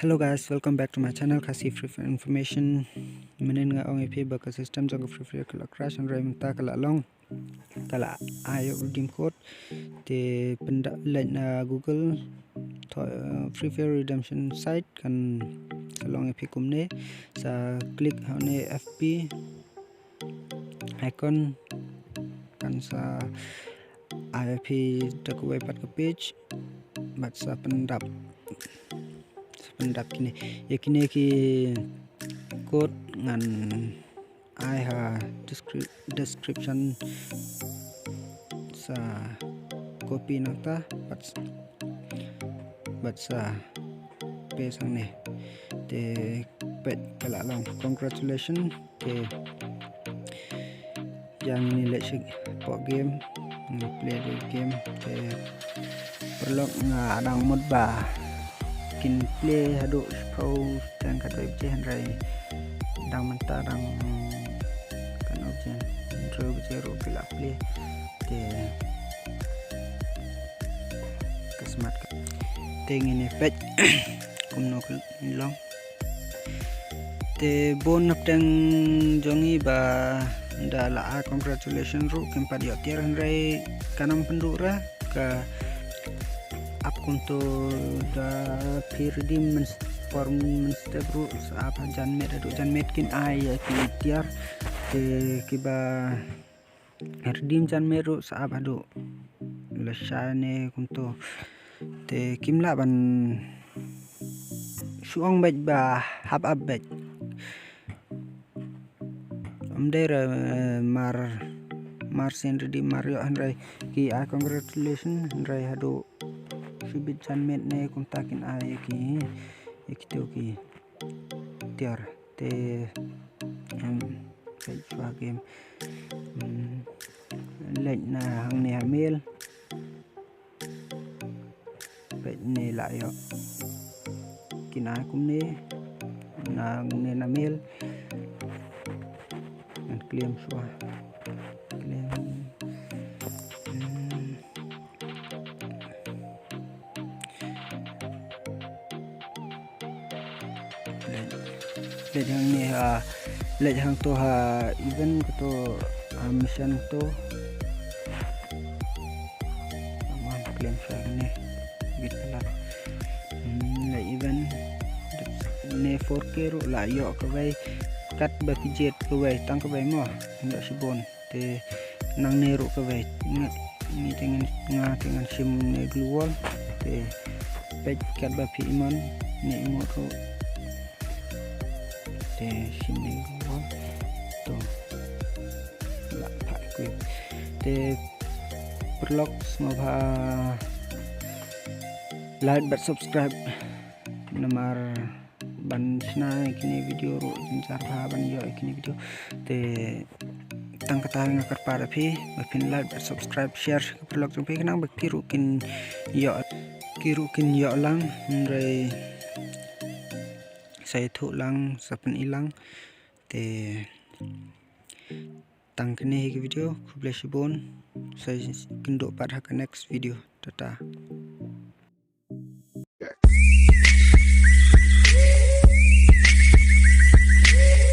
Hello guys, welcome back to my channel KHASI Free Information. Menen nga ong IP baka system jang Freefire kala crash and ray menta kala long kala ayo redeem code te penda lain na Google Freefire redemption site kan kalong IP kumne sa klik hone FP icon kan sa IP dak website ke page bat sa pendap kini yakini ki code ngan I ha description sa copy nata bat sa pesang ni te pet kala long congratulations te yang ini lek po game play the game te perlu nga adang mod ba kin play hadu pau dan kata baje handrai dang menta dang kan option intro baje ro pila play te kesmat te ngene pet kumno long te bon naptang jongi ba ndala congratulations ro kempa dia tiar handrai kanam pendura ka akunto da redeem performance bro saap janmet kin ai ki tiar te kiba redeem janmet ro saap ado lashane kunto te kimla ban suang baj ba hab baj amdera mar sen redeem mario handrai ki congratulations handrai hado subit janmet ne kontakin ay ki ikito ki tiar te sa game lệnh na hang ne mail pet ne la yo kina kum ne na mail and claim swa claim lệnh hang ni lệnh hang to ha event to mission to aman claim sang ni git la le event ne 4K ro la yo ka vai kat ba pijet ka vai tang ka vai mo ndak sibon te nang ne ro ka vai ni dengan sim ne global te pet kat ba pi iman ni mo ro te sim ne global to la pa ku te perlok semua ba like but subscribe nomor ban sna kini video ro jar ha ban yo kini video te tang kata ngakar para phi bapin like but subscribe share perlok jong phi nang bakiru kin yo lang ndrai sai thu lang sapan ilang te tang kini video kublesibon sai kindo pada next video tata